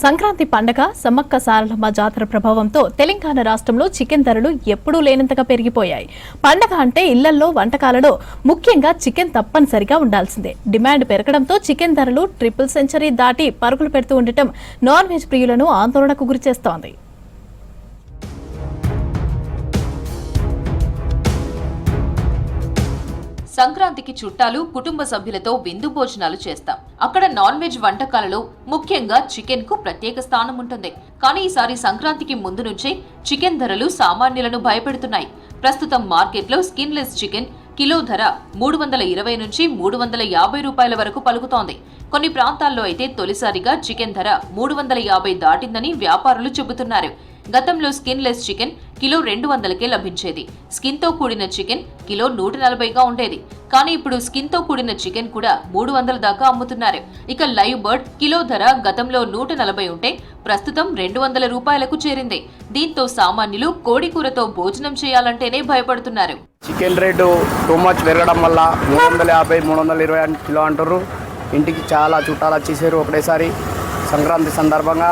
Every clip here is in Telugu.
సంక్రాంతి పండగ సమ్మక్క సారలమ్మ జాతర ప్రభావంతో తెలంగాణ రాష్ట్రంలో చికెన్ ధరలు ఎప్పుడూ లేనంతగా పెరిగిపోయాయి. పండగ అంటే ఇళ్లల్లో వంటకాలలో ముఖ్యంగా చికెన్ తప్పనిసరిగా ఉండాల్సిందే. డిమాండ్ పెరగడంతో చికెన్ ధరలు ట్రిపుల్ సెంచరీ దాటి పరుగులు పెడుతూ ఉండటం నాన్ వెజ్ ప్రియులను ఆందోళనకు గురిచేస్తోంది. సంక్రాంతికి చుట్టాలు కుటుంబ సభ్యులతో విందు భోజనాలు చేస్తాం. అక్కడ నాన్ వెజ్ వంటకాలలో ముఖ్యంగా చికెన్ కు ప్రత్యేక స్థానం ఉంటుంది. కానీ ఈసారి సంక్రాంతికి ముందు నుంచే చికెన్ ధరలు సామాన్యులను భయపెడుతున్నాయి. ప్రస్తుతం మార్కెట్లో స్కిన్లెస్ చికెన్ కిలో ధర 320 నుంచి 350 రూపాయల వరకు పలుకుతోంది. కొన్ని ప్రాంతాల్లో అయితే తొలిసారిగా చికెన్ ధర 350 దాటిందని వ్యాపారులు చెబుతున్నారు. గతంలో స్కిన్లెస్ చికెన్ కిలో 200కే లభించేది. స్కిన్ తో కూడిన చికెన్ కిలో 140గా ఉండేది. కానీ ఇప్పుడు స్కిన్ తో కూడిన చికెన్ కూడా 300 దాకా అమ్ముతున్నారు. ఇక లైవ్ బర్డ్ కిలో ధర గతంలో 140 ఉంటే ప్రస్తుతం 200 రూపాయలకు చేరింది. దీంతో సామాన్యులు కోడి కూరతో భోజనం చేయాలంటేనే భయపడుతున్నారు. చికెన్ రేటు టూ మచ్ పెరగడం వల్ల 350, 320 కిలో అంటారు. ఇంటికి చాలా చుట్టాలు వచ్చేసారు ఒకటేసారి. సంక్రాంతి సందర్భంగా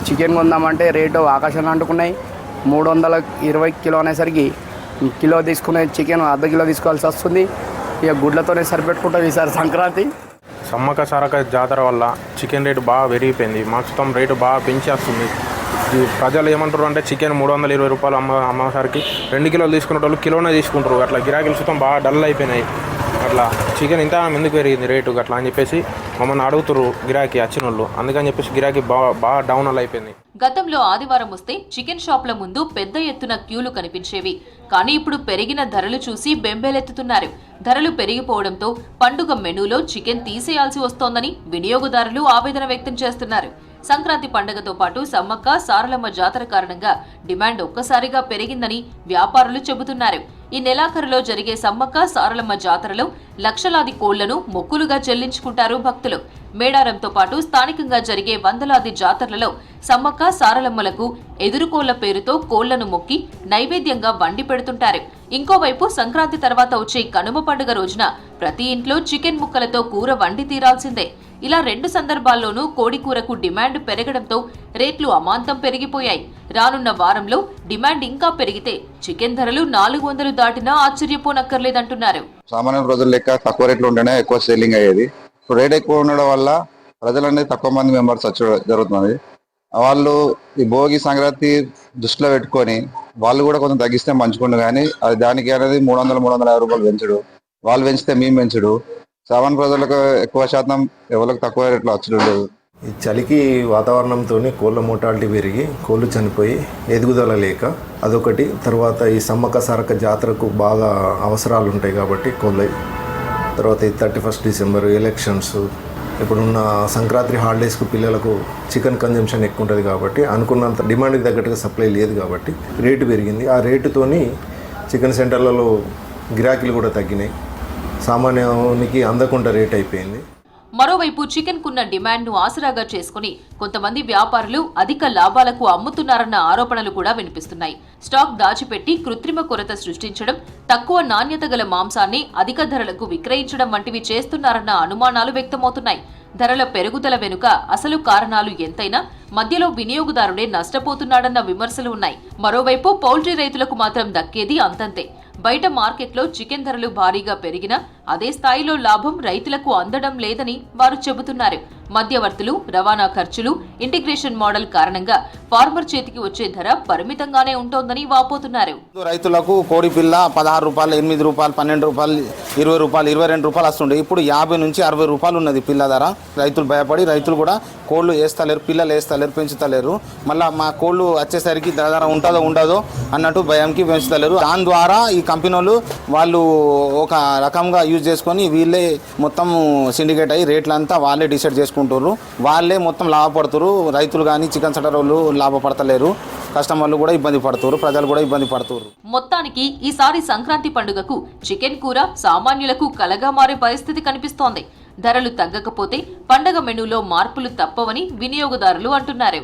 చికెన్ కొందామంటే రేటు ఆకాశాన్ని అంటుకున్నాయి. 320 కిలో అనేసరికి కిలో తీసుకునే చికెన్ అర్ధ కిలో తీసుకోవాల్సి వస్తుంది. ఇక గుడ్లతోనే సరిపెట్టుకుంటాం ఈసారి సంక్రాంతి. సమ్మక్క సారక్క జాతర వల్ల చికెన్ రేటు బాగా పెరిగిపోయింది. మొత్తం రేటు బాగా పెంచేస్తుంది. ప్రజలు ఏమంటారు అంటే చికెన్ 320 రూపాయలు అమ్మసరికి 2 కిలోలు తీసుకునే వాళ్ళు కిలోనే తీసుకుంటారు. అట్లా గిరాకీలు సుతం బాగా డల్ అయిపోయినాయి. అట్లా చికెన్ ఇంత ఎందుకు పెరిగింది రేటు అట్లా అని చెప్పేసి మమ్మల్ని అడుగుతారు గిరాకీ వచ్చిన వాళ్ళు. అందుకని చెప్పేసి గిరాకీ బాగా డౌన్ అయిపోయింది. గతంలో ఆదివారం వస్తే చికెన్ షాప్ల ముందు పెద్ద ఎత్తున క్యూలు కనిపించేవి. కానీ ఇప్పుడు పెరిగిన ధరలు చూసి బెంబేలెత్తుతున్నారు. ధరలు పెరిగిపోవడంతో పండుగ మెనూలో చికెన్ తీసేయాల్సి వస్తోందని వినియోగదారులు ఆవేదన వ్యక్తం చేస్తున్నారు. సంక్రాంతి పండుగతో పాటు సమ్మక్క సారలమ్మ జాతర కారణంగా డిమాండ్ ఒక్కసారిగా పెరిగిందని వ్యాపారులు చెబుతున్నారు. ఈ నెలాఖరులో జరిగే సమ్మక్క సారలమ్మ జాతరలో లక్షలాది కోళ్లను మొక్కులుగా చెల్లించుకుంటారు భక్తులు. మేడారంతో పాటు స్థానికంగా జరిగే వందలాది జాతరలలో సమ్మక్క సారలమ్మలకు ఎదురుకోళ్ల పేరుతో కోళ్లను మొక్కి నైవేద్యంగా వండి పెడుతుంటారు. ఇంకోవైపు సంక్రాంతి తర్వాత వచ్చే కనుమ పండుగ రోజున ప్రతి ఇంట్లో చికెన్ ముక్కలతో కూర వండి తీరాల్సిందే. ఇలా 2 సందర్భాల్లోనూ కోడి కూరకు డిమాండ్ పెరగడంతో రేట్లు అమాంతం పెరిగిపోయాయి. రానున్న వారంలో డిమాండ్ ఇంకా పెరిగితే చికెన్ ధరలు 400 దాటినా ఆశ్చర్యపోనక్కర్లేదంటున్నారు. సామాన్య ప్రజలు లెక్క తక్కువ రేట్లు ఉంటేనే ఎక్కువ సేలింగ్ అయ్యేది. ఇప్పుడు రేట్ ఎక్కువ ఉండడం వల్ల ప్రజలనేది తక్కువ మంది మెంబర్స్ వచ్చి జరుగుతుంది. వాళ్ళు ఈ భోగి సంక్రాంతి దృష్టిలో పెట్టుకొని వాళ్ళు కూడా కొంచెం తగ్గిస్తే మంచుకుండు. కానీ అది దానికి అనేది 300-350 రూపాయలు పెంచుడు. వాళ్ళు పెంచితే మేము పెంచుడు. సామాన్య ప్రజలకు ఎక్కువ శాతం ఎవరికి తక్కువ రేట్లో వచ్చడం లేదు. ఈ చలికి వాతావరణంతో కోళ్ళ మోటాలిటీ పెరిగి కోళ్ళు చనిపోయి ఎదుగుదల లేక అదొకటి. తర్వాత ఈ సమ్మక్క సారక్క జాతరకు బాగా అవసరాలు ఉంటాయి కాబట్టి కోళ్ళ. తర్వాత ఈ 31 డిసెంబర్ ఎలక్షన్స్, ఇప్పుడున్న సంక్రాంతి హాలిడేస్కు పిల్లలకు చికెన్ కన్జంప్షన్ ఎక్కువ ఉంటుంది కాబట్టి అనుకున్నంత డిమాండ్కి తగ్గట్టుగా సప్లై లేదు కాబట్టి రేటు పెరిగింది. ఆ రేటుతోని చికెన్ సెంటర్లలో గిరాకీలు కూడా తగ్గినాయి. సామాన్యానికి అందకుండా రేట్ అయిపోయింది. మరోవైపు చికెన్ కున్న డిమాండ్ ను ఆసరాగా చేసుకుని కొంతమంది వ్యాపారులు అధిక లాభాలకు అమ్ముతున్నారన్న ఆరోపణలు కూడా వినిపిస్తున్నాయి. స్టాక్ దాచిపెట్టి కృత్రిమ కొరత సృష్టించడం, తక్కువ నాణ్యత గల మాంసాన్ని అధిక ధరలకు విక్రయించడం వంటివి చేస్తున్నారన్న అనుమానాలు వ్యక్తమవుతున్నాయి. ధరల పెరుగుదల వెనుక అసలు కారణాలు ఎంతైనా మధ్యలో వినియోగదారుడే నష్టపోతున్నాడన్న విమర్శలు ఉన్నాయి. మరోవైపు పౌల్ట్రీ రైతులకు మాత్రం దక్కేది అంతంతే. బయట మార్కెట్లో చికెన్ ధరలు భారీగా పెరిగినా అదే స్థాయిలో లాభం రైతులకు అందడం లేదని వారు చెబుతున్నారు. మధ్యవర్తులు, రవాణా ఖర్చులు, ఇంటిగ్రేషన్ మోడల్ కారణంగా ఫార్మర్ చేతికి వచ్చే ధర పరిమితంగానే ఉంటోందని వాపోతున్నారు. రైతులకు కోడి పిల్ల 16 రూపాయలు, 8 రూపాయలు, 12 రూపాయలు, 20 రూపాయలు, 22 రూపాయలు వస్తుండే. ఇప్పుడు 50 నుంచి 60 రూపాయలు ఉన్నది పిల్ల ధర. రైతులు భయపడి రైతులు కూడా కోళ్ళు వేస్తలేరు, పిల్లలు వేస్తలేరు, పెంచుతలేరు. మళ్ళీ మా కోళ్ళు వచ్చేసరికి ధర ఉంటుందో ఉండదో అన్నట్టు భయంకి పెంచుతలేరు. దాని ద్వారా ఈ కంపెనీలు వాళ్ళు ఒక రకంగా యూజ్ చేసుకొని వీళ్ళే మొత్తం సిండికేట్ అయ్యి రేట్లంతా వాళ్ళే డిసైడ్ చేసుకుంటారు. వాళ్ళే మొత్తం లాభపడుతారు. రైతులు కానీ చికెన్ సెంటర్ వాళ్ళు లాభపడతలేరు. కస్టమర్లు కూడా ఇబ్బంది పడుతారు, ప్రజలు కూడా ఇబ్బంది పడుతారు. మొత్తానికి ఈసారి సంక్రాంతి పండుగకు చికెన్ కూర సామాన్యులకు కలగా మారే పరిస్థితి కనిపిస్తోంది. ధరలు తగ్గకపోతే పండగ మెనూలో మార్పులు తప్పవని వినియోగదారులు అంటున్నారు.